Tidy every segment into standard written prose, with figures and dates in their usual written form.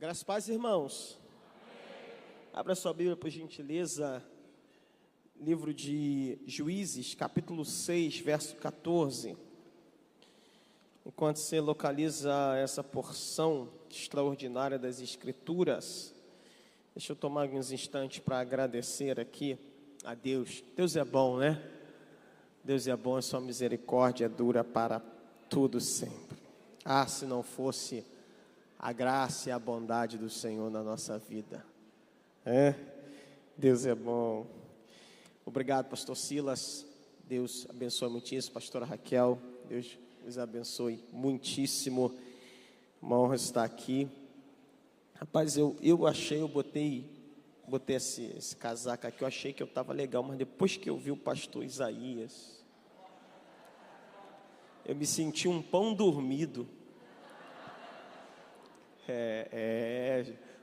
Graças a paz, irmãos. Abra sua Bíblia, por gentileza, livro de Juízes, capítulo 6, verso 14. Enquanto você localiza essa porção extraordinária das Escrituras, deixa eu tomar alguns instantes para agradecer aqui a Deus. Deus é bom, né? Deus é bom, a sua misericórdia dura para tudo sempre. Ah, se não fosse a graça e a bondade do Senhor na nossa vida. Deus é bom. Obrigado, pastor Silas. Deus abençoe muitíssimo. Pastora Raquel, Deus os abençoe muitíssimo. Uma honra estar aqui. Rapaz, eu botei esse casaco aqui, eu achei que eu estava legal, mas depois que eu vi o pastor Isaías, eu me senti um pão dormido.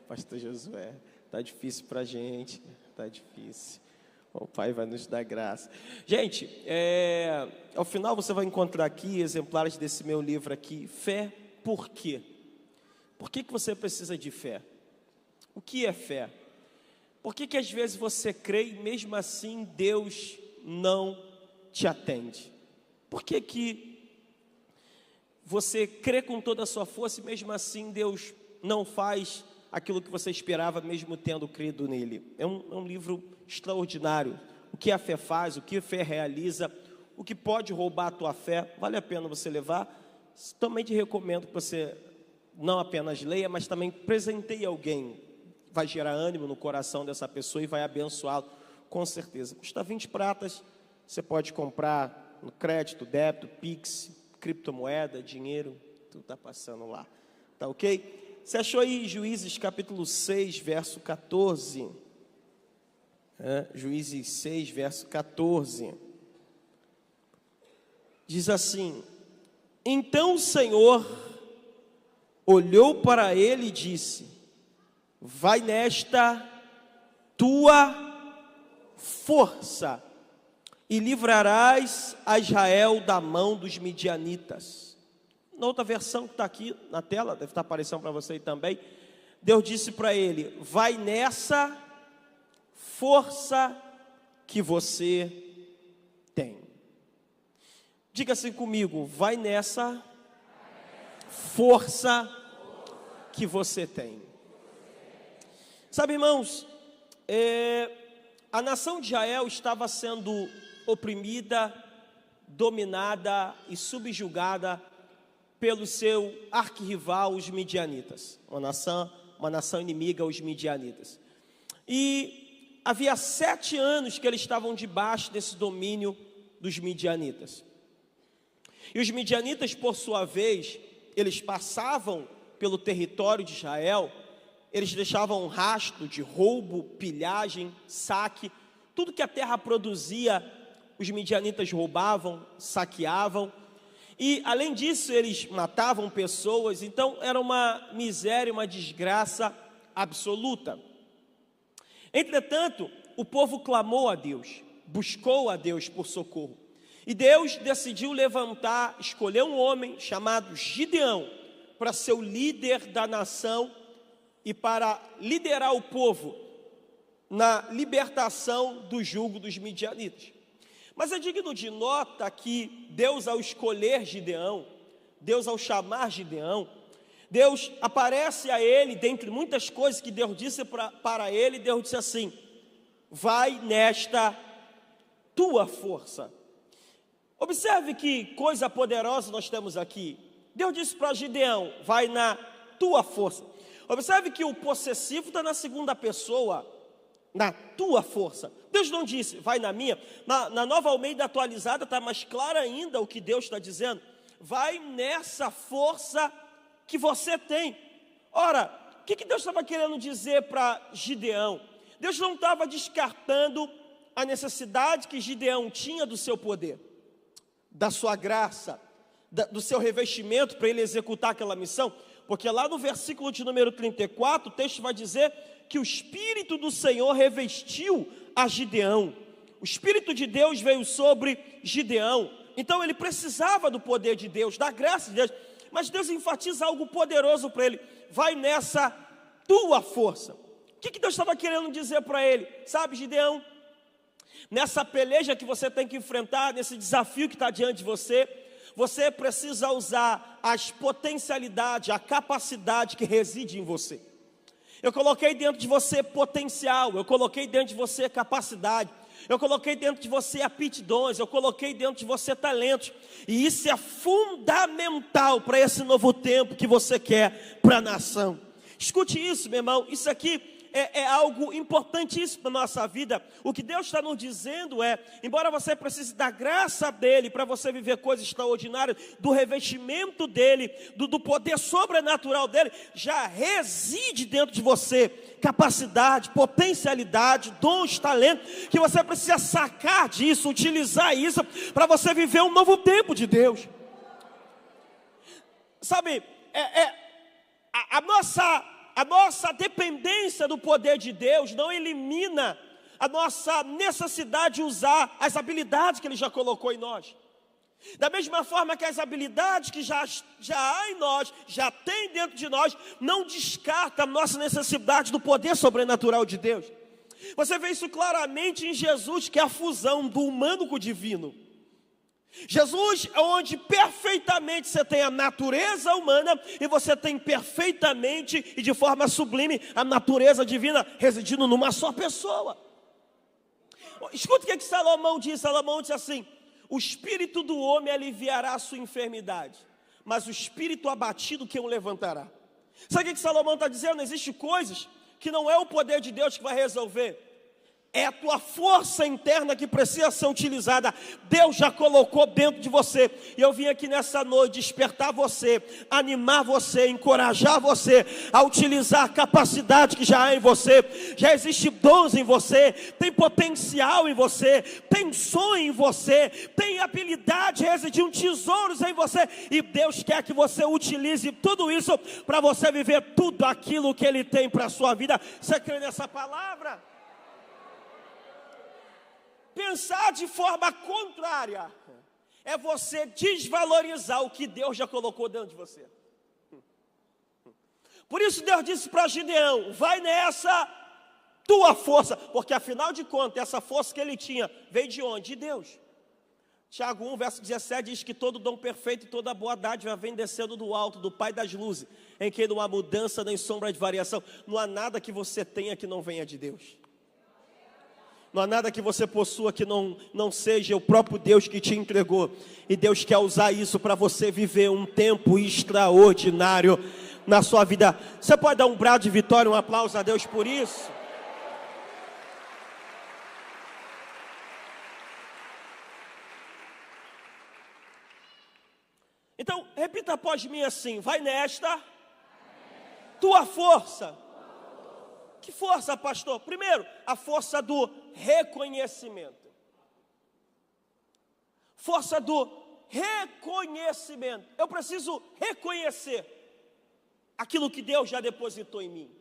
Pastor Josué, tá difícil pra gente, tá difícil. O Pai vai nos dar graça. Gente, ao final você vai encontrar aqui exemplares desse meu livro aqui, Fé, por quê? Por que você precisa de fé? O que é fé? Por que às vezes você crê e mesmo assim Deus não te atende? Por que você crê com toda a sua força e mesmo assim Deus não faz aquilo que você esperava, mesmo tendo crido nele? É um livro extraordinário. O que a fé faz, o que a fé realiza, o que pode roubar a tua fé, vale a pena você levar. Também te recomendo que você não apenas leia, mas também presenteie alguém. Vai gerar ânimo no coração dessa pessoa e vai abençoá-lo, com certeza. Custa 20 pratas, você pode comprar no crédito, débito, Pix, criptomoeda, dinheiro, tudo está passando lá, tá ok? Você achou aí Juízes capítulo 6, verso 14? Juízes 6, verso 14. Diz assim: então o Senhor olhou para ele e disse: vai nesta tua força e livrarás a Israel da mão dos midianitas. Na outra versão que está aqui na tela, deve estar aparecendo para você aí também, Deus disse para ele: vai nessa força que você tem. Diga assim comigo: vai nessa força que você tem. Sabe, irmãos, a nação de Israel estava sendo oprimida, dominada e subjugada pelo seu arquirrival, os midianitas, uma nação inimiga, os midianitas. E havia 7 anos que eles estavam debaixo desse domínio dos midianitas. E os midianitas, por sua vez, eles passavam pelo território de Israel, eles deixavam um rastro de roubo, pilhagem, saque, tudo que a terra produzia, os midianitas roubavam, saqueavam, e além disso eles matavam pessoas. Então era uma miséria, uma desgraça absoluta. Entretanto, o povo clamou a Deus, buscou a Deus por socorro, e Deus decidiu escolher um homem chamado Gideão, para ser o líder da nação e para liderar o povo na libertação do jugo dos midianitas. Mas é digno de nota que Deus, ao escolher Gideão, Deus, ao chamar Gideão, Deus aparece a ele, dentre muitas coisas que Deus disse para ele, Deus disse assim: vai nesta tua força. Observe que coisa poderosa nós temos aqui. Deus disse para Gideão: vai na tua força. Observe que o possessivo está na segunda pessoa, na tua força. Deus não disse, vai na minha. Na Nova Almeida atualizada está mais claro ainda o que Deus está dizendo: vai nessa força que você tem. Ora, o que Deus estava querendo dizer para Gideão? Deus não estava descartando a necessidade que Gideão tinha do seu poder, da sua graça, do seu revestimento para ele executar aquela missão. Porque lá no versículo de número 34, o texto vai dizer que o Espírito do Senhor revestiu a Gideão. O Espírito de Deus veio sobre Gideão. Então ele precisava do poder de Deus, da graça de Deus. Mas Deus enfatiza algo poderoso para ele: vai nessa tua força. O que Deus estava querendo dizer para ele? Sabe, Gideão, nessa peleja que você tem que enfrentar, nesse desafio que está diante de você, você precisa usar as potencialidades, a capacidade que reside em você. Eu coloquei dentro de você potencial, eu coloquei dentro de você capacidade, eu coloquei dentro de você aptidões, eu coloquei dentro de você talentos. E isso é fundamental para esse novo tempo que você quer para a nação. Escute isso, meu irmão, isso aqui é algo importantíssimo na nossa vida. O que Deus está nos dizendo é, embora você precise da graça dEle para você viver coisas extraordinárias, do revestimento dEle, do poder sobrenatural dEle, já reside dentro de você capacidade, potencialidade, dons, talento, que você precisa sacar disso, utilizar isso, para você viver um novo tempo de Deus. Sabe, a nossa dependência do poder de Deus não elimina a nossa necessidade de usar as habilidades que Ele já colocou em nós. Da mesma forma que as habilidades que já há em nós, já tem dentro de nós, não descarta a nossa necessidade do poder sobrenatural de Deus. Você vê isso claramente em Jesus, que é a fusão do humano com o divino. Jesus é onde perfeitamente você tem a natureza humana e você tem perfeitamente e de forma sublime a natureza divina residindo numa só pessoa. Escuta o que Salomão diz. Salomão diz assim: o espírito do homem aliviará a sua enfermidade, mas o espírito abatido quem o levantará. Sabe o que Salomão está dizendo? Existem coisas que não é o poder de Deus que vai resolver. É a tua força interna que precisa ser utilizada. Deus já colocou dentro de você. E eu vim aqui nessa noite despertar você, animar você, encorajar você a utilizar a capacidade que já há em você. Já existe dons em você, tem potencial em você, tem sonho em você, tem habilidade, residindo tesouros em você. E Deus quer que você utilize tudo isso para você viver tudo aquilo que Ele tem para a sua vida. Você crê nessa palavra? Pensar de forma contrária é você desvalorizar o que Deus já colocou dentro de você. Por isso Deus disse para Gideão: vai nessa tua força, porque afinal de contas essa força que ele tinha veio de onde? De Deus. Tiago 1, verso 17 diz que todo dom perfeito e toda boa dádiva vem descendo do alto, do Pai das luzes, em que não há mudança nem sombra de variação. Não há nada que você tenha que não venha de Deus. Não há nada que você possua que não seja o próprio Deus que te entregou. E Deus quer usar isso para você viver um tempo extraordinário na sua vida. Você pode dar um brado de vitória, um aplauso a Deus por isso? Então, repita após mim assim: vai nesta tua força. Que força, pastor? Primeiro, a força do reconhecimento. Força do reconhecimento. Eu preciso reconhecer aquilo que Deus já depositou em mim.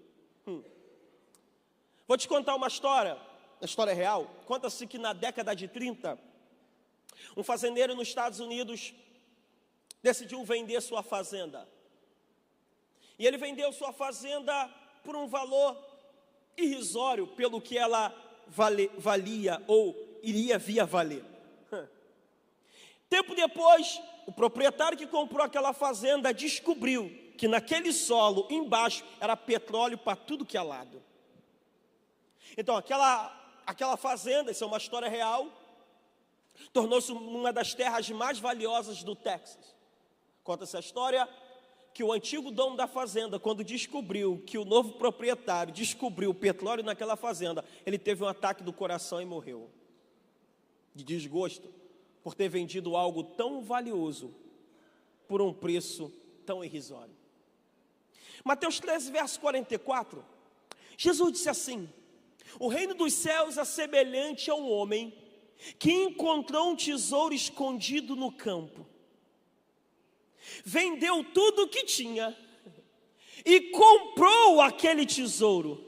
Vou te contar uma história real. Conta-se que na década de 30, um fazendeiro nos Estados Unidos decidiu vender sua fazenda. E ele vendeu sua fazenda por um valor irrisório pelo que ela valia ou iria vir a valer. Tempo depois, o proprietário que comprou aquela fazenda descobriu que naquele solo embaixo era petróleo para tudo que é lado. Então aquela fazenda, isso é uma história real, tornou-se uma das terras mais valiosas do Texas. Conta essa história que o antigo dono da fazenda, quando descobriu que o novo proprietário descobriu o petróleo naquela fazenda, ele teve um ataque do coração e morreu. De desgosto por ter vendido algo tão valioso por um preço tão irrisório. Mateus 13, verso 44, Jesus disse assim: o reino dos céus é semelhante a um homem que encontrou um tesouro escondido no campo. Vendeu tudo o que tinha e comprou aquele tesouro.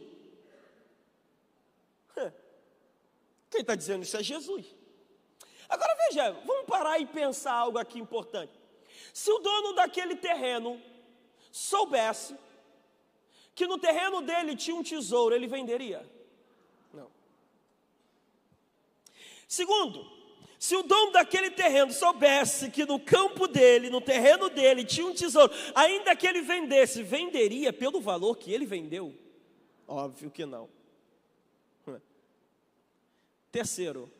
Quem está dizendo isso é Jesus. Agora veja, vamos parar e pensar algo aqui importante. Se o dono daquele terreno soubesse que no terreno dele tinha um tesouro, ele venderia? Não. Segundo, se o dono daquele terreno soubesse que no campo dele, no terreno dele, tinha um tesouro, ainda que ele vendesse, venderia pelo valor que ele vendeu? Óbvio que não. Terceiro,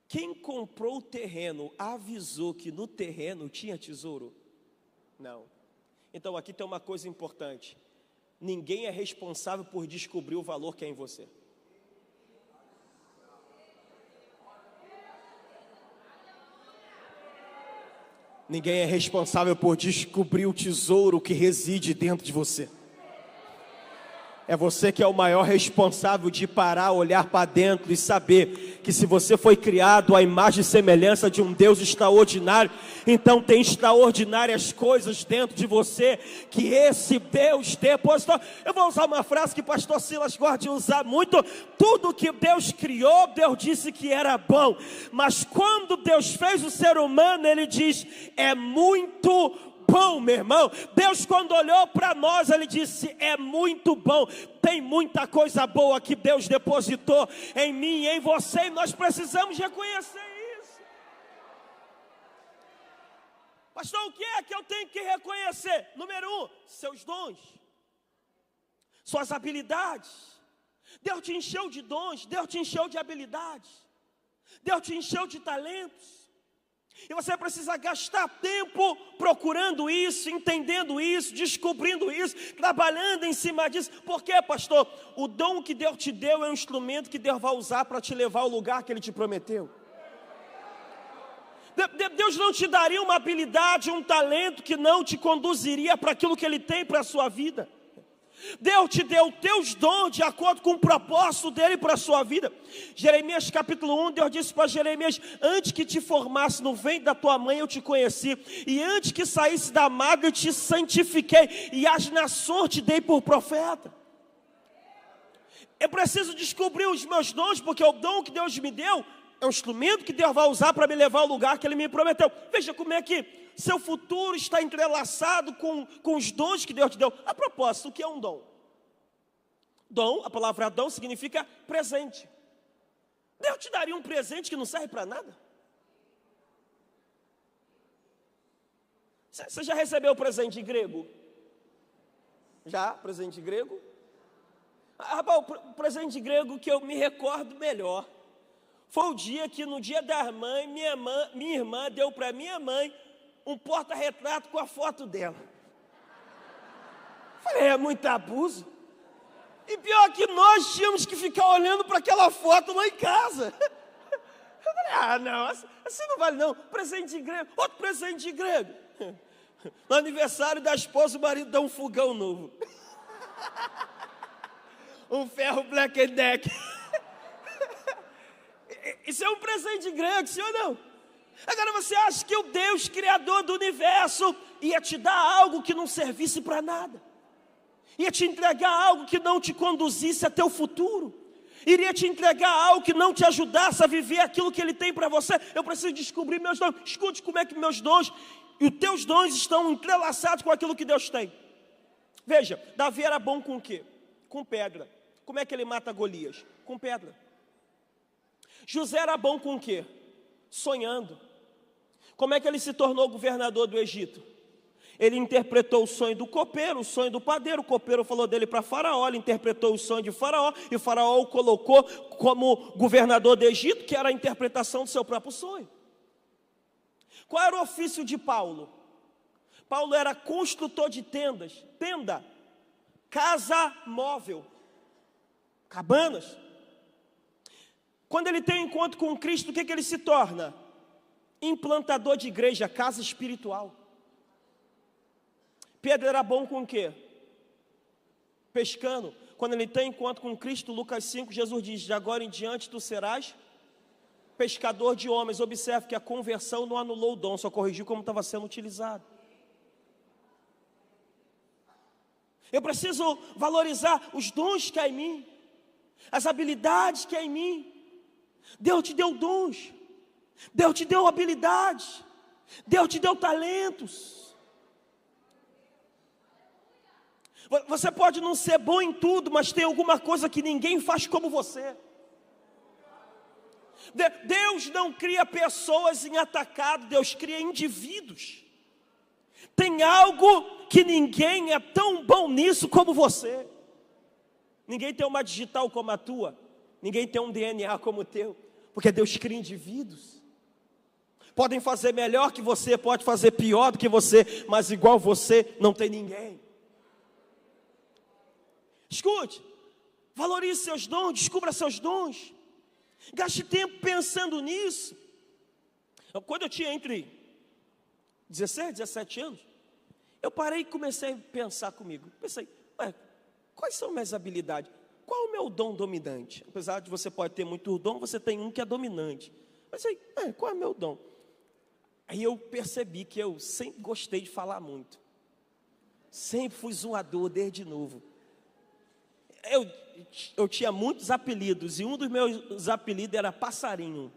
quem comprou o terreno avisou que no terreno tinha tesouro? Não. Então aqui tem uma coisa importante: ninguém é responsável por descobrir o valor que é em você. Ninguém é responsável por descobrir o tesouro que reside dentro de você. É você que é o maior responsável de parar, olhar para dentro e saber que se você foi criado à imagem e semelhança de um Deus extraordinário, então tem extraordinárias coisas dentro de você que esse Deus depositou. Eu vou usar uma frase que o pastor Silas gosta de usar muito: tudo que Deus criou, Deus disse que era bom, mas quando Deus fez o ser humano, Ele diz, é muito bom, meu irmão. Deus, quando olhou para nós, Ele disse, é muito bom. Tem muita coisa boa que Deus depositou em mim e em você, e nós precisamos reconhecer isso. Pastor, o que é que eu tenho que reconhecer? Número 1, seus dons, suas habilidades. Deus te encheu de dons, Deus te encheu de habilidades, Deus te encheu de talentos. E você precisa gastar tempo procurando isso, entendendo isso, descobrindo isso, trabalhando em cima disso. Por quê, pastor? O dom que Deus te deu é um instrumento que Deus vai usar para te levar ao lugar que Ele te prometeu. Deus não te daria uma habilidade, um talento que não te conduziria para aquilo que Ele tem para a sua vida. Deus te deu teus dons de acordo com o propósito dele para a sua vida. Jeremias capítulo 1, Deus disse para Jeremias, antes que te formasse no ventre da tua mãe eu te conheci, e antes que saísse da madre eu te santifiquei, e as nações te dei por profeta. Eu preciso descobrir os meus dons, porque o dom que Deus me deu é um instrumento que Deus vai usar para me levar ao lugar que Ele me prometeu. Veja como é que seu futuro está entrelaçado com os dons que Deus te deu. A propósito, o que é um dom? Dom, a palavra dom significa presente. Deus te daria um presente que não serve para nada? Você já recebeu presente grego? Já? Presente grego? Rapaz, o presente grego que eu me recordo melhor foi o dia que no dia da mãe, minha irmã deu para minha mãe um porta-retrato com a foto dela. Falei, é muito abuso. E pior que nós tínhamos que ficar olhando para aquela foto lá em casa. Eu falei, não, assim não vale não. Presente de grego, outro presente de grego. No aniversário da esposa, o marido dá um fogão novo. Um ferro Black Deck. Isso é um presente grego, sim ou não? Agora você acha que o Deus criador do universo ia te dar algo que não servisse para nada? Ia te entregar algo que não te conduzisse até o futuro? Iria te entregar algo que não te ajudasse a viver aquilo que Ele tem para você? Eu preciso descobrir meus dons. Escute como é que meus dons e os teus dons estão entrelaçados com aquilo que Deus tem. Veja, Davi era bom com o quê? Com pedra. Como é que ele mata Golias? Com pedra. José era bom com o quê? Sonhando. Como é que ele se tornou governador do Egito? Ele interpretou o sonho do copeiro, o sonho do padeiro. O copeiro falou dele para Faraó, ele interpretou o sonho de Faraó, e Faraó o colocou como governador do Egito, que era a interpretação do seu próprio sonho. Qual era o ofício de Paulo? Paulo era construtor de tendas, tenda, casa móvel, cabanas. Quando ele tem um encontro com Cristo, o que ele se torna? Implantador de igreja, casa espiritual. Pedro era bom com o quê? Pescando. Quando ele tem encontro com Cristo, Lucas 5, Jesus diz, de agora em diante tu serás pescador de homens. Observe que a conversão não anulou o dom, só corrigiu como estava sendo utilizado. Eu preciso valorizar os dons que há em mim, as habilidades que há em mim. Deus te deu dons, Deus te deu habilidades, Deus te deu talentos. Você pode não ser bom em tudo, mas tem alguma coisa que ninguém faz como você. Deus não cria pessoas em atacado, Deus cria indivíduos. Tem algo que ninguém é tão bom nisso como você. Ninguém tem uma digital como a tua, ninguém tem um DNA como o teu, porque Deus cria indivíduos. Podem fazer melhor que você, pode fazer pior do que você, mas igual você não tem ninguém. Escute, valorize seus dons, descubra seus dons. Gaste tempo pensando nisso. Quando eu tinha entre 16 e 17 anos, eu parei e comecei a pensar comigo. Pensei, quais são minhas habilidades? Qual é o meu dom dominante? Apesar de você pode ter muito dom, você tem um que é dominante. Mas aí, qual é o meu dom? Aí eu percebi que eu sempre gostei de falar muito. Sempre fui zoador desde novo. Eu tinha muitos apelidos, e um dos meus apelidos era Passarinho.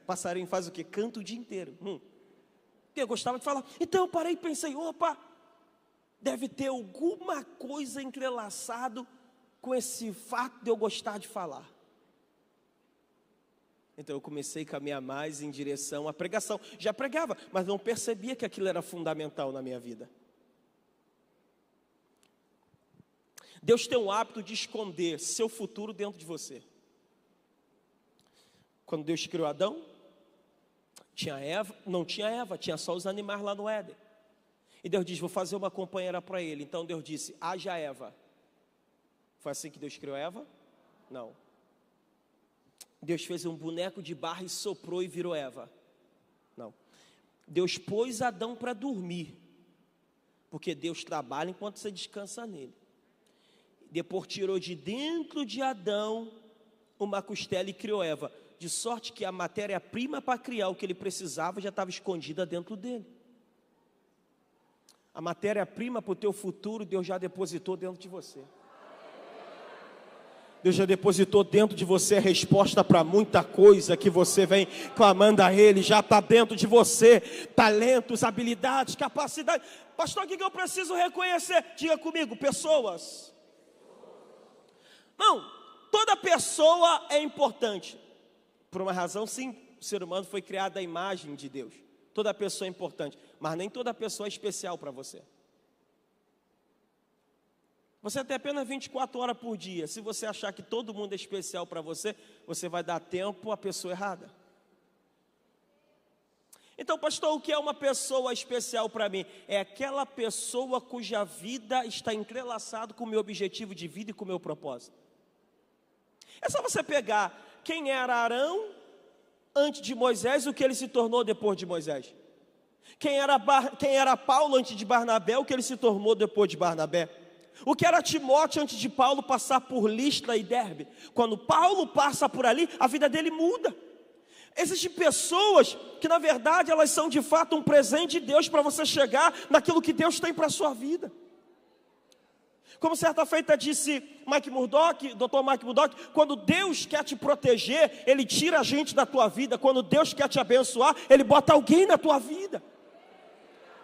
Passarinho faz o quê? Canta o dia inteiro. Eu gostava de falar. Então eu parei e pensei, opa, deve ter alguma coisa entrelaçado com esse fato de eu gostar de falar. Então eu comecei a caminhar mais em direção à pregação. Já pregava, mas não percebia que aquilo era fundamental na minha vida. Deus tem o hábito de esconder seu futuro dentro de você. Quando Deus criou Adão, não tinha Eva, tinha só os animais lá no Éden. E Deus diz, vou fazer uma companheira para ele. Então Deus disse, haja Eva. Foi assim que Deus criou Eva? Não. Deus fez um boneco de barro e soprou e virou Eva? Não. Deus pôs Adão para dormir, porque Deus trabalha enquanto você descansa nele. Depois tirou de dentro de Adão uma costela e criou Eva, de sorte que a matéria-prima para criar o que ele precisava já estava escondida dentro dele. A matéria-prima para o teu futuro, Deus já depositou dentro de você. Deus já depositou dentro de você a resposta para muita coisa que você vem clamando a Ele, já está dentro de você, talentos, habilidades, capacidades. Pastor, o que eu preciso reconhecer? Diga comigo, pessoas. Não, toda pessoa é importante. Por uma razão, sim, o ser humano foi criado à imagem de Deus. Toda pessoa é importante, mas nem toda pessoa é especial para você. Você tem apenas 24 horas por dia. Se você achar que todo mundo é especial para você, você vai dar tempo à pessoa errada. Então, pastor, o que é uma pessoa especial para mim? É aquela pessoa cuja vida está entrelaçada com o meu objetivo de vida e com o meu propósito. É só você pegar quem era Arão antes de Moisés e o que ele se tornou depois de Moisés. Quem era Paulo antes de Barnabé, o que ele se tornou depois de Barnabé. O que era Timóteo antes de Paulo passar por Listra e Derbe. Quando Paulo passa por ali, a vida dele muda. Existem pessoas que na verdade elas são de fato um presente de Deus para você chegar naquilo que Deus tem para a sua vida. Como certa feita disse Mike Murdock, Dr. Mike Murdock, quando Deus quer te proteger, Ele tira a gente da tua vida. Quando Deus quer te abençoar, Ele bota alguém na tua vida.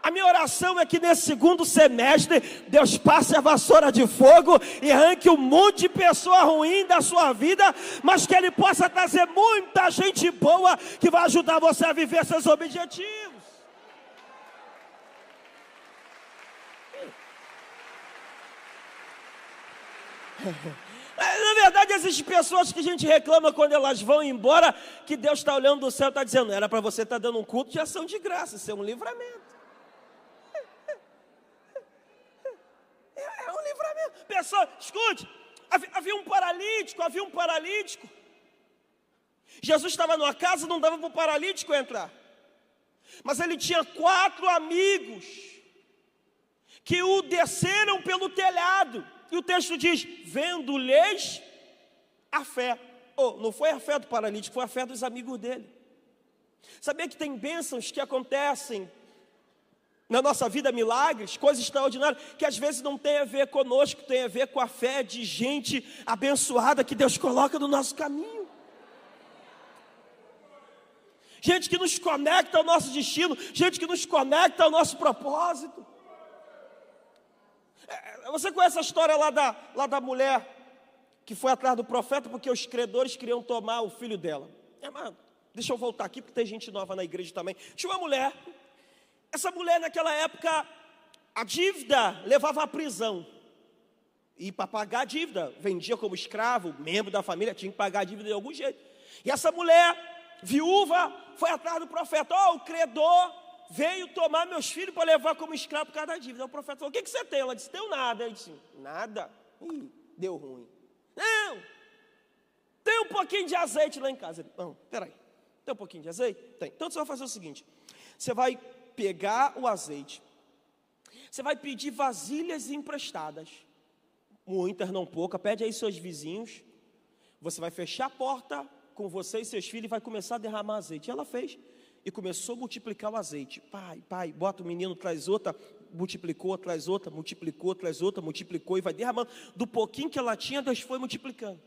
A minha oração é que nesse segundo semestre, Deus passe a vassoura de fogo e arranque um monte de pessoa ruim da sua vida, mas que Ele possa trazer muita gente boa que vai ajudar você a viver seus objetivos. Na verdade, existem pessoas que a gente reclama quando elas vão embora, que Deus está olhando do céu e está dizendo, era para você estar dando um culto de ação de graça, isso é um livramento. É um livramento. Pessoal, escute, havia um paralítico. Jesus estava numa casa, não dava para o paralítico entrar. Mas ele tinha 4 amigos que o desceram pelo telhado. E o texto diz, vendo-lhes a fé. Não foi a fé do paralítico, foi a fé dos amigos dele. Sabia que tem bênçãos que acontecem na nossa vida, milagres, coisas extraordinárias, que às vezes não tem a ver conosco, tem a ver com a fé de gente abençoada que Deus coloca no nosso caminho. Gente que nos conecta ao nosso destino, gente que nos conecta ao nosso propósito. Você conhece a história lá da mulher que foi atrás do profeta porque os credores queriam tomar o filho dela? Mas deixa eu voltar aqui porque tem gente nova na igreja também. Tinha uma mulher. Essa mulher naquela época, a dívida levava à prisão. E para pagar a dívida, vendia como escravo, membro da família, tinha que pagar a dívida de algum jeito. E essa mulher, viúva, foi atrás do profeta. O credor veio tomar meus filhos para levar como escravo por causa da dívida. O profeta falou: o que você tem? Ela disse: tenho nada. Ele disse: nada? Deu ruim. Não, tem um pouquinho de azeite lá em casa. Não, peraí, tem um pouquinho de azeite? Tem. Então você vai fazer o seguinte: você vai pegar o azeite, você vai pedir vasilhas emprestadas, muitas, não poucas, pede aí seus vizinhos, você vai fechar a porta com você e seus filhos e vai começar a derramar azeite. E ela fez, e começou a multiplicar o azeite. Pai, bota o menino, traz outra, multiplicou, traz outra, multiplicou, traz outra, multiplicou, e vai derramando. Do pouquinho que ela tinha, Deus foi multiplicando.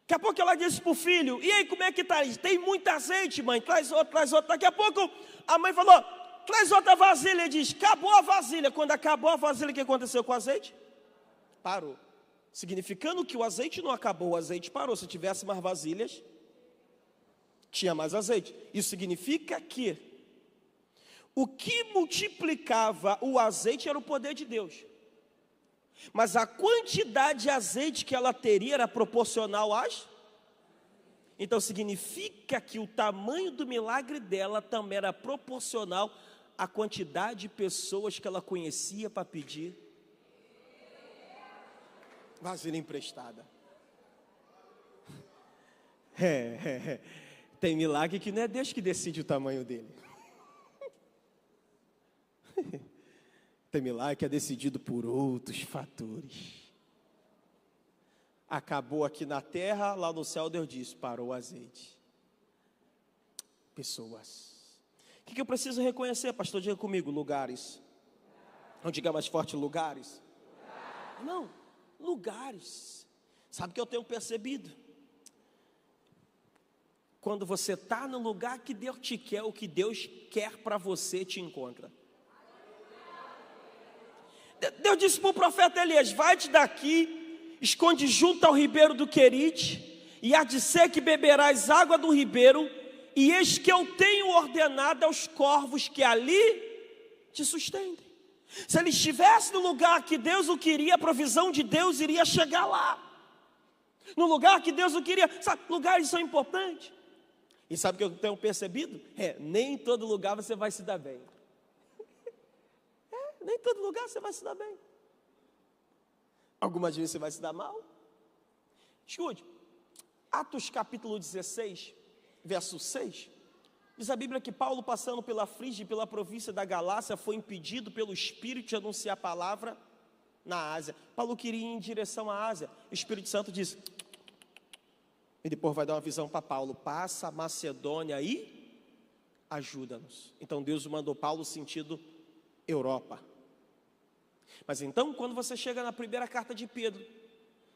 Daqui a pouco ela disse para o filho: e aí, como é que está? Tem muito azeite, mãe, traz outra, traz outra. Daqui a pouco a mãe falou: traz outra vasilha. Ele diz: acabou a vasilha. Quando acabou a vasilha, o que aconteceu com o azeite? Parou. Significando que o azeite não acabou, o azeite parou. Se tivesse mais vasilhas, tinha mais azeite. Isso significa que o que multiplicava o azeite era o poder de Deus, mas a quantidade de azeite que ela teria era proporcional às. Então significa que o tamanho do milagre dela também era proporcional à quantidade de pessoas que ela conhecia para pedir vasilha emprestada. Tem milagre que não é Deus que decide o tamanho dele. Tem milagre que é decidido por outros fatores. Acabou aqui na terra, lá no céu Deus disse: parou o azeite. Pessoas. O que eu preciso reconhecer, pastor? Diga comigo: lugares. Não diga mais forte: lugares. Não, lugares. Sabe o que eu tenho percebido? Quando você está no lugar que Deus te quer, o que Deus quer para você te encontra. Deus disse para o profeta Elias: vai-te daqui, esconde junto ao ribeiro do Querite, e há de ser que beberás água do ribeiro, e eis que eu tenho ordenado aos corvos que ali te sustentem. Se ele estivesse no lugar que Deus o queria, a provisão de Deus iria chegar lá. No lugar que Deus o queria. Sabe, lugares são importantes. E sabe o que eu tenho percebido? Nem em todo lugar você vai se dar bem. Nem em todo lugar você vai se dar bem. Algumas vezes você vai se dar mal. Escute, Atos capítulo 16, verso 6, diz a Bíblia que Paulo, passando pela Frígia e pela província da Galácia, foi impedido pelo Espírito de anunciar a palavra na Ásia. Paulo queria ir em direção à Ásia. O Espírito Santo disse, e depois vai dar uma visão para Paulo: passa a Macedônia e ajuda-nos. Então Deus mandou Paulo sentido Europa. Mas então, quando você chega na primeira carta de Pedro,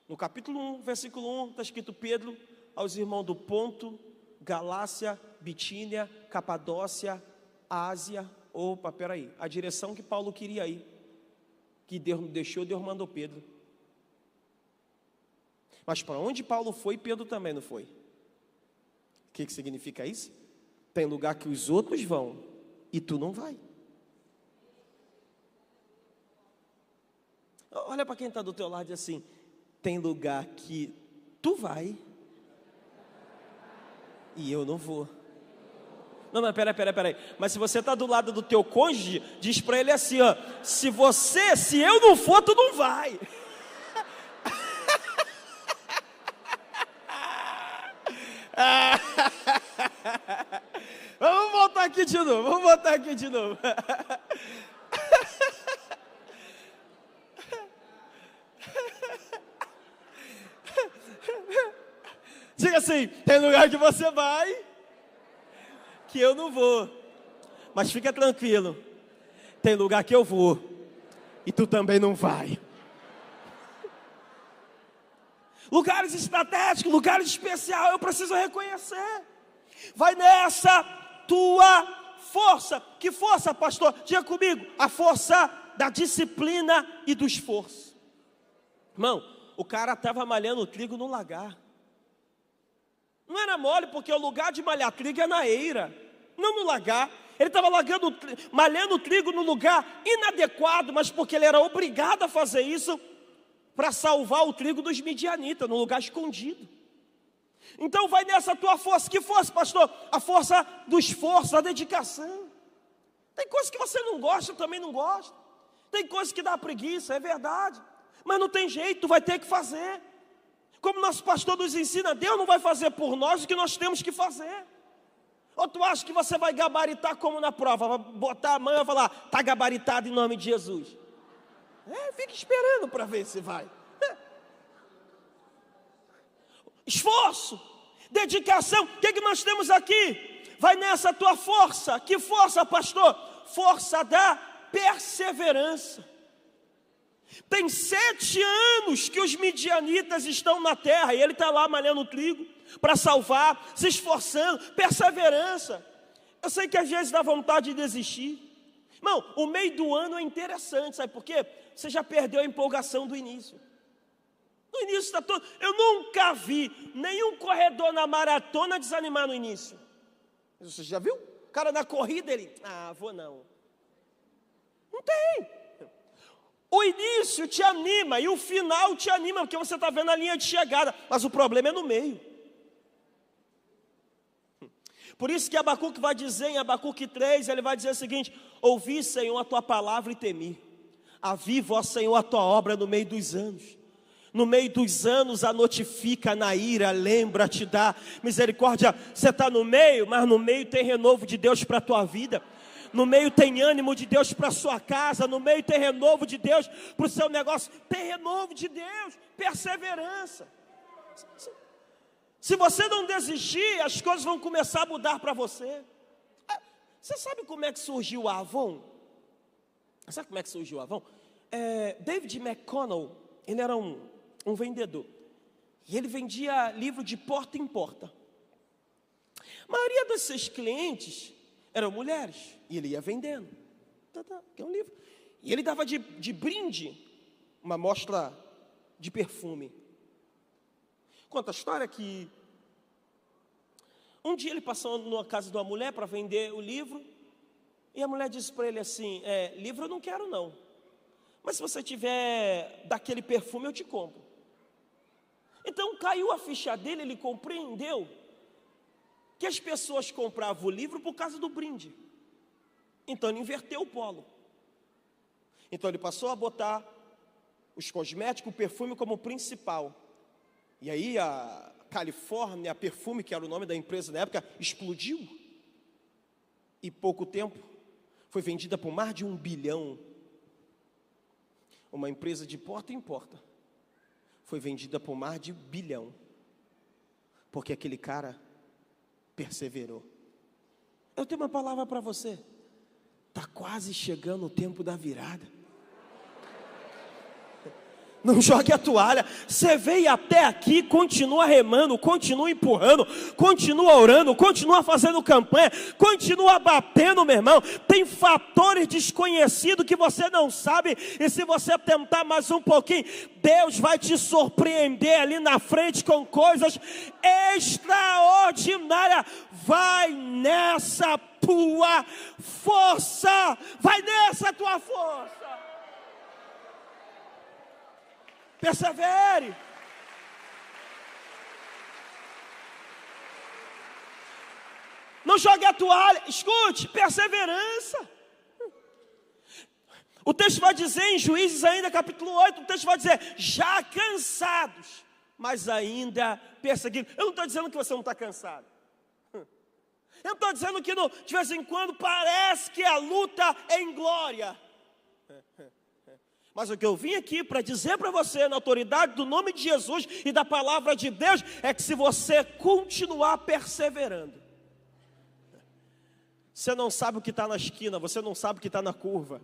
no capítulo 1, versículo 1, está escrito: Pedro aos irmãos do Ponto, Galácia, Bitínia, Capadócia, Ásia. Opa, peraí, a direção que Paulo queria ir, que Deus deixou, Deus mandou Pedro. Mas para onde Paulo foi, Pedro também não foi. O que significa isso? Tem lugar que os outros vão e tu não vai. Olha para quem está do teu lado e diz assim: tem lugar que tu vai e eu não vou. Não, mas peraí. Mas se você está do lado do teu cônjuge, diz para ele assim: ó, se eu não for, tu não vai. Vamos voltar aqui de novo. Diga assim: tem lugar que você vai que eu não vou, mas fica tranquilo, tem lugar que eu vou e tu também não vai. Lugares estratégicos, lugares especiais, eu preciso reconhecer. Vai nessa tua força. Que força, pastor? Diga comigo: a força da disciplina e do esforço. Irmão, o cara estava malhando trigo no lagar. Não era mole, porque o lugar de malhar trigo é na eira, não no lagar. Ele estava malhando trigo no lugar inadequado, mas porque ele era obrigado a fazer isso para salvar o trigo dos midianitas, no lugar escondido. Então vai nessa tua força. Que força, pastor? A força do esforço, da dedicação. Tem coisas que você não gosta, eu também não gosto. Tem coisas que dá preguiça, é verdade. Mas não tem jeito, tu vai ter que fazer. Como nosso pastor nos ensina, Deus não vai fazer por nós o que nós temos que fazer. Ou tu acha que você vai gabaritar como na prova? Vai botar a mão e vai falar, está gabaritado em nome de Jesus. Fica esperando para ver se vai. Esforço, dedicação. O que nós temos aqui? Vai nessa tua força. Que força, pastor? Força da perseverança. Tem 7 anos que os midianitas estão na terra e ele está lá malhando trigo para salvar, se esforçando, perseverança. Eu sei que às vezes dá vontade de desistir. Irmão, o meio do ano é interessante, sabe por quê? Você já perdeu a empolgação do início. No início está todo... Eu nunca vi nenhum corredor na maratona desanimar no início. Você já viu? O cara na corrida, ele... vou não. Não tem. O início te anima e o final te anima, porque você está vendo a linha de chegada. Mas o problema é no meio. Por isso que Abacuque vai dizer em Abacuque 3, ele vai dizer o seguinte: ouvi, Senhor, a tua palavra e temi. Aviva, ó Senhor, a tua obra no meio dos anos. No meio dos anos a notifica na ira, lembra, te dá misericórdia. Você está no meio, mas no meio tem renovo de Deus para a tua vida. No meio tem ânimo de Deus para a sua casa. No meio tem renovo de Deus para o seu negócio. Tem renovo de Deus, perseverança. Se você não desistir, as coisas vão começar a mudar para você. Você sabe como é que surgiu a Avon? Sabe como é que surgiu a Avon? David McConnell, ele era um vendedor. E ele vendia livro de porta em porta. A maioria dos seus clientes eram mulheres. E ele ia vendendo. Que é um livro. E ele dava de brinde uma amostra de perfume. Conta a história que um dia ele passou numa casa de uma mulher para vender o livro. E a mulher disse para ele assim: livro eu não quero não. Mas se você tiver daquele perfume eu te compro. Então caiu a ficha dele, ele compreendeu que as pessoas compravam o livro por causa do brinde. Então ele inverteu o polo. Então ele passou a botar os cosméticos, o perfume como principal. E aí a Califórnia Perfume, que era o nome da empresa na época, explodiu. E pouco tempo foi vendida por mais de 1 bilhão. Uma empresa de porta em porta foi vendida por mais de 1 bilhão. Porque aquele cara perseverou. Eu tenho uma palavra para você. Está quase chegando o tempo da virada. Não jogue a toalha. Você veio até aqui, continua remando, continua empurrando, continua orando, continua fazendo campanha, continua batendo, meu irmão. Tem fatores desconhecidos que você não sabe. E se você tentar mais um pouquinho, Deus vai te surpreender ali na frente com coisas extraordinárias. Vai nessa tua força. Vai nessa tua força. Persevere. Não jogue a toalha. Escute, perseverança. O texto vai dizer em Juízes ainda, capítulo 8, o texto vai dizer, já cansados, mas ainda perseguindo. Eu não estou dizendo que você não está cansado. Eu não estou dizendo que de vez em quando parece que a luta é em glória. Mas o que eu vim aqui para dizer para você, na autoridade do nome de Jesus e da palavra de Deus, é que se você continuar perseverando, você não sabe o que está na esquina, você não sabe o que está na curva.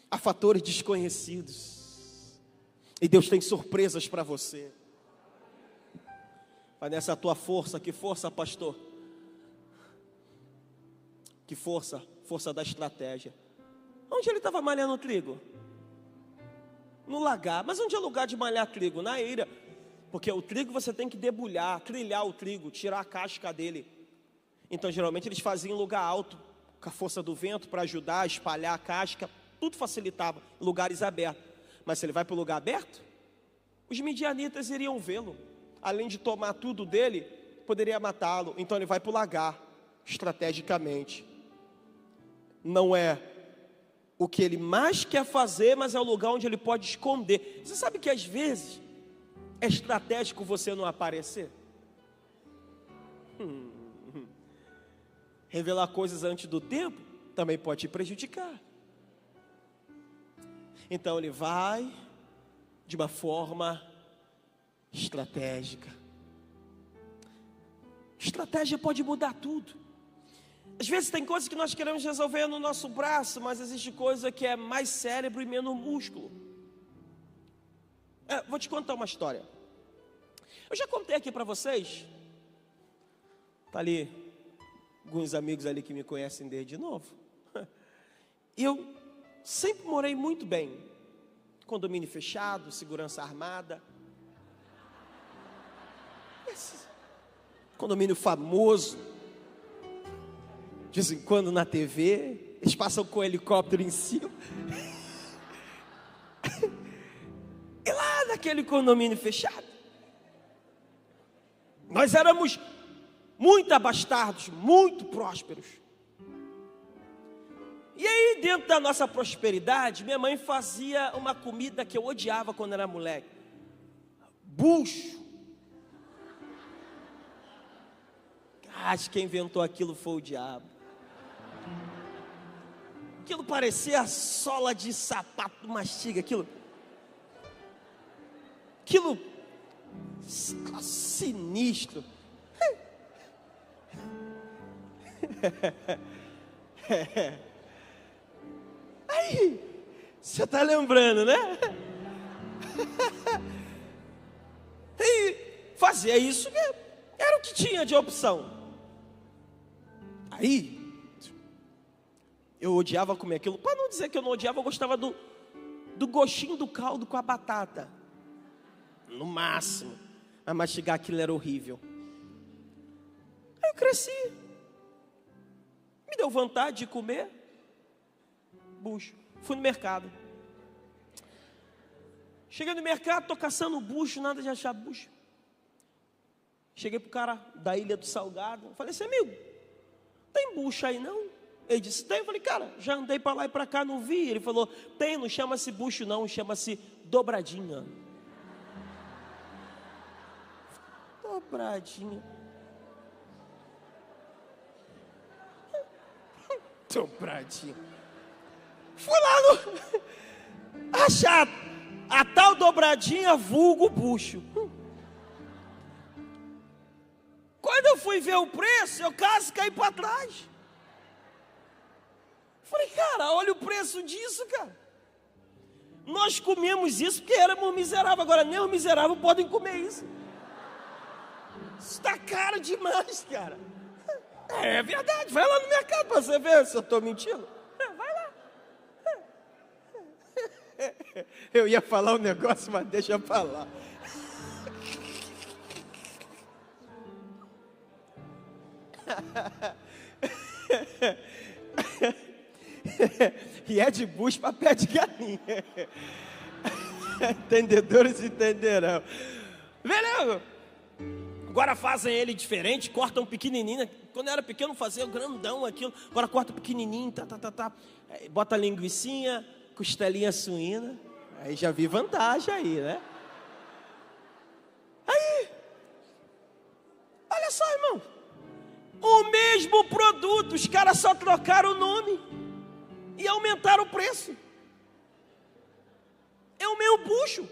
Há fatores desconhecidos. E Deus tem surpresas para você. Vai nessa tua força. Que força, pastor? Que força? Força da estratégia. Onde ele estava malhando trigo? No lagar. Mas onde é lugar de malhar trigo? Na eira. Porque o trigo você tem que debulhar, trilhar o trigo, tirar a casca dele. Então geralmente eles faziam em lugar alto, com a força do vento, para ajudar a espalhar a casca. Tudo facilitava, lugares abertos. Mas se ele vai para o lugar aberto, os midianitas iriam vê-lo. Além de tomar tudo dele, poderia matá-lo. Então ele vai para o lagar, estrategicamente. Não é o que ele mais quer fazer, mas é o lugar onde ele pode esconder. Você sabe que às vezes é estratégico você não aparecer? Revelar coisas antes do tempo também pode te prejudicar. Então ele vai de uma forma estratégica. Estratégia pode mudar tudo. Às vezes tem coisas que nós queremos resolver no nosso braço, mas existe coisa que é mais cérebro e menos músculo. Vou te contar uma história. Eu já contei aqui para vocês. Tá ali alguns amigos ali que me conhecem desde novo. Eu sempre morei muito bem. Condomínio fechado, segurança armada. Condomínio famoso. De vez em quando na TV, eles passam com o helicóptero em cima. E lá naquele condomínio fechado, nós éramos muito abastados, muito prósperos. E aí, dentro da nossa prosperidade, minha mãe fazia uma comida que eu odiava quando era moleque: bucho. Acho que quem inventou aquilo foi o diabo. Aquilo parecia a sola de sapato do mastiga, aquilo sinistro. Aí, você está lembrando, né? E fazia isso, era o que tinha de opção. Aí, eu odiava comer aquilo. Para não dizer que eu não odiava, eu gostava do gostinho do caldo com a batata. No máximo. Mas mastigar aquilo era horrível. Aí eu cresci. Me deu vontade de comer bucho. Fui no mercado. Cheguei no mercado, estou caçando bucho, nada de achar bucho. Cheguei pro cara da Ilha do Salgado. Falei assim: amigo, tem bucho aí não? Ele disse: tem. Eu falei: cara, já andei para lá e para cá, não vi. Ele falou: tem, não chama-se bucho não, chama-se dobradinha. Dobradinha. Dobradinha. Fui lá no achar a tal dobradinha vulgo bucho. Quando eu fui ver o preço, eu quase caí para trás. Falei: cara, olha o preço disso, cara. Nós comemos isso porque éramos miseráveis. Agora nem os miseráveis podem comer isso. Está caro demais, cara. É verdade, vai lá no mercado para você ver se eu estou mentindo. Vai lá. Eu ia falar um negócio, mas deixa eu falar. E é de bucho para pé de galinha. Entendedores entenderão. Beleza? Agora fazem ele diferente, cortam pequenininho. Quando eu era pequeno fazia grandão aquilo. Agora corta pequenininho, bota linguicinha, costelinha suína. Aí já vi vantagem aí, né? Aí, olha só, irmão. O mesmo produto, os caras só trocaram o nome e aumentaram o preço. É o meu bucho.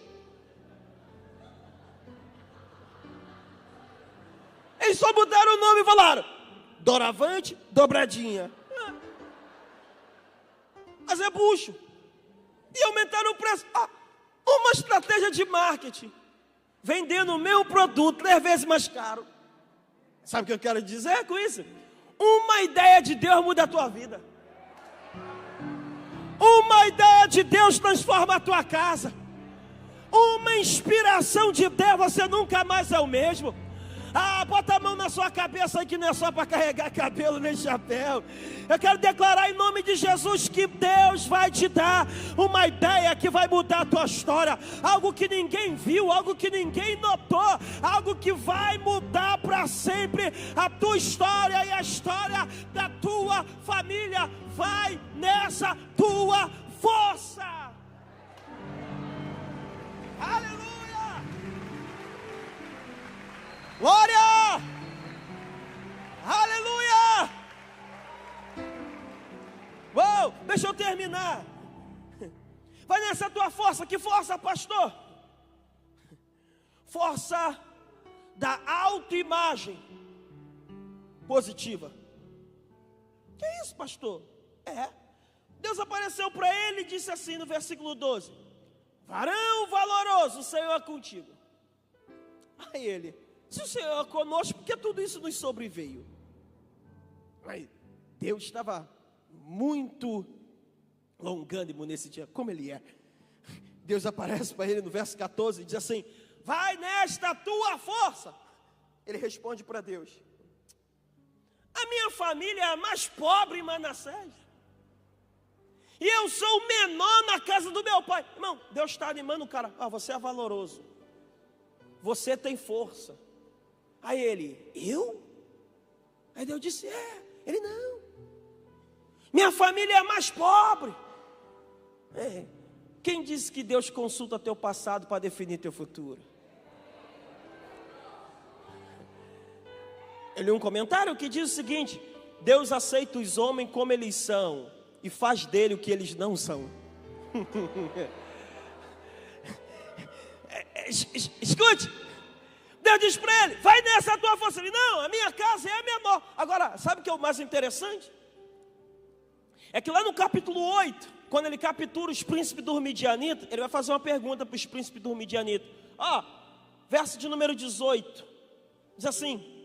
Eles só mudaram o nome e falaram: doravante, dobradinha. Mas é bucho. E aumentaram o preço. Uma estratégia de marketing. Vendendo o meu produto 3 vezes mais caro. Sabe o que eu quero dizer com isso? Uma ideia de Deus muda a tua vida. Uma ideia de Deus transforma a tua casa. Uma inspiração de Deus, você nunca mais é o mesmo. Bota a mão na sua cabeça aí, que não é só para carregar cabelo nem chapéu. Eu quero declarar em nome de Jesus que Deus vai te dar uma ideia que vai mudar a tua história. Algo que ninguém viu, algo que ninguém notou, algo que vai mudar para sempre a tua história e a história da tua família. Vai nessa tua força. Aleluia! Glória! Aleluia! Uou, deixa eu terminar. Vai nessa tua força. Que força, pastor? Força da autoimagem positiva. Que é isso, pastor? Deus apareceu para ele e disse assim no versículo 12: varão valoroso, o Senhor é contigo. Aí ele: se o Senhor é conosco, porque tudo isso nos sobreveio. Aí Deus estava muito longânimo nesse dia, como ele é. Deus aparece para ele no verso 14 e diz assim: vai nesta tua força. Ele responde para Deus: a minha família é a mais pobre em Manassés, e eu sou o menor na casa do meu pai. Irmão, Deus está animando o cara: você é valoroso, você tem força. Aí ele: eu? Aí Deus disse: ele: não, minha família é a mais pobre. Quem disse que Deus consulta teu passado para definir teu futuro? Eu li um comentário que diz o seguinte: Deus aceita os homens como eles são e faz dele o que eles não são. Escute, Deus diz para ele: vai nessa tua força. Ele: não, a minha casa é menor. Agora, sabe o que é o mais interessante? É que lá no capítulo 8, quando ele captura os príncipes dos midianitas, ele vai fazer uma pergunta para os príncipes dos midianitas. Verso de número 18, diz assim: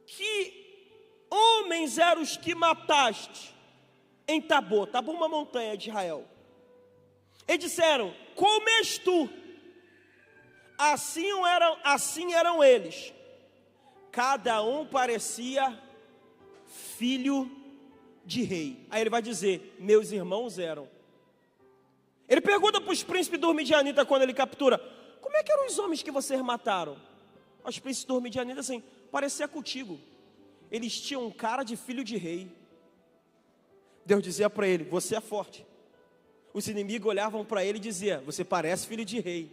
que homens eram os que mataste em Tabor? Tabor, uma montanha de Israel. Eles disseram: como és tu? Assim eram eles, cada um parecia filho de rei. Aí ele vai dizer: meus irmãos eram. Ele pergunta para os príncipes dos midianitas quando ele captura: como é que eram os homens que vocês mataram? Os príncipes dos midianitas assim: parecia contigo, eles tinham cara de filho de rei. Deus dizia para ele: você é forte. Os inimigos olhavam para ele e diziam: você parece filho de rei.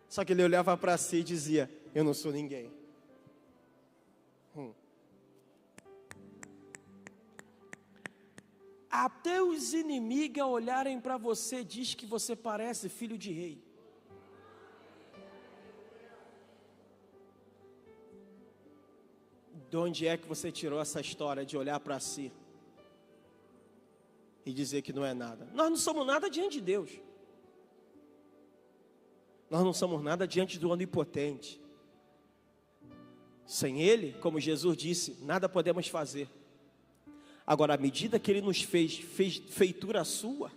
Só que ele olhava para si e dizia: eu não sou ninguém. Até os inimigos olharem para você diz que você parece filho de rei. De onde é que você tirou essa história de olhar para si e dizer que não é nada? Nós não somos nada diante de Deus. Nós não somos nada diante do onipotente. Sem Ele, como Jesus disse, nada podemos fazer. Agora, à medida que Ele nos fez feitura sua,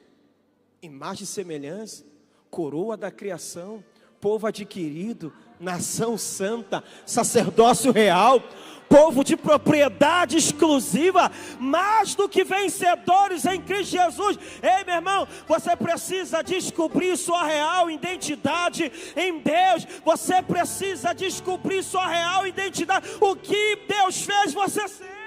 imagem e semelhança, coroa da criação, povo adquirido, nação santa, sacerdócio real, povo de propriedade exclusiva, mais do que vencedores em Cristo Jesus. Ei, meu irmão, você precisa descobrir sua real identidade em Deus. Você precisa descobrir sua real identidade. O que Deus fez você ser.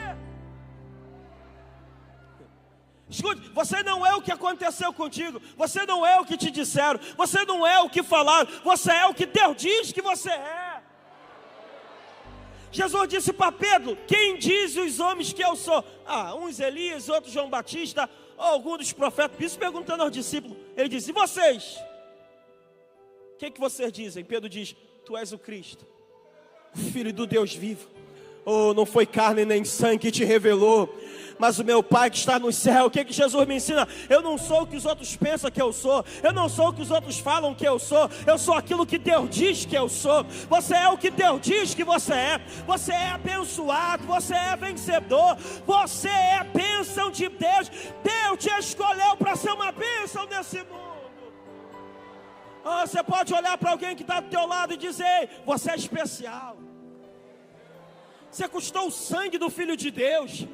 Escute, você não é o que aconteceu contigo, você não é o que te disseram, você não é o que falaram, você é o que Deus diz que você é. Jesus disse para Pedro: quem diz os homens que eu sou? Uns Elias, outros João Batista, ou algum dos profetas. Isso perguntando aos discípulos. Ele disse: e vocês? O que vocês dizem? Pedro diz: tu és o Cristo, o Filho do Deus vivo. Oh, não foi carne nem sangue que te revelou, mas o meu Pai que está no céu. O que que Jesus me ensina? Eu não sou o que os outros pensam que eu sou. Eu não sou o que os outros falam que eu sou. Eu sou aquilo que Deus diz que eu sou. Você é o que Deus diz que você é. Você é abençoado, você é vencedor, você é bênção de Deus. Deus te escolheu para ser uma bênção nesse mundo. Você pode olhar para alguém que está do teu lado e dizer: você é especial. Você custou o sangue do Filho de Deus.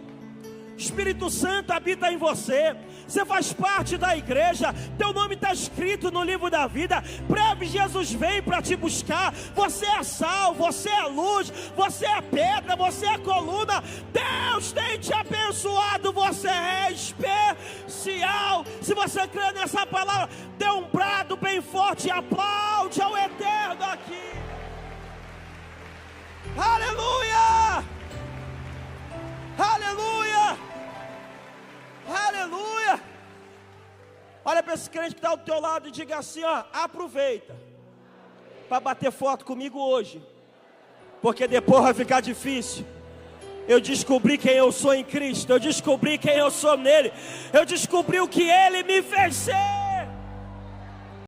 Espírito Santo habita em você. Você faz parte da igreja. Teu nome está escrito no livro da vida. Breve Jesus vem para te buscar. Você é sal, você é luz, você é pedra, você é coluna. Deus tem te abençoado. Você é especial. Se você crê nessa palavra, dê um brado bem forte e aplaude ao Eterno aqui. Aleluia! Aleluia! Aleluia! Olha para esse crente que está do teu lado e diga assim, ó: aproveita para bater foto comigo hoje, porque depois vai ficar difícil. Eu descobri quem eu sou em Cristo, eu descobri quem eu sou nele, eu descobri o que ele me venceu.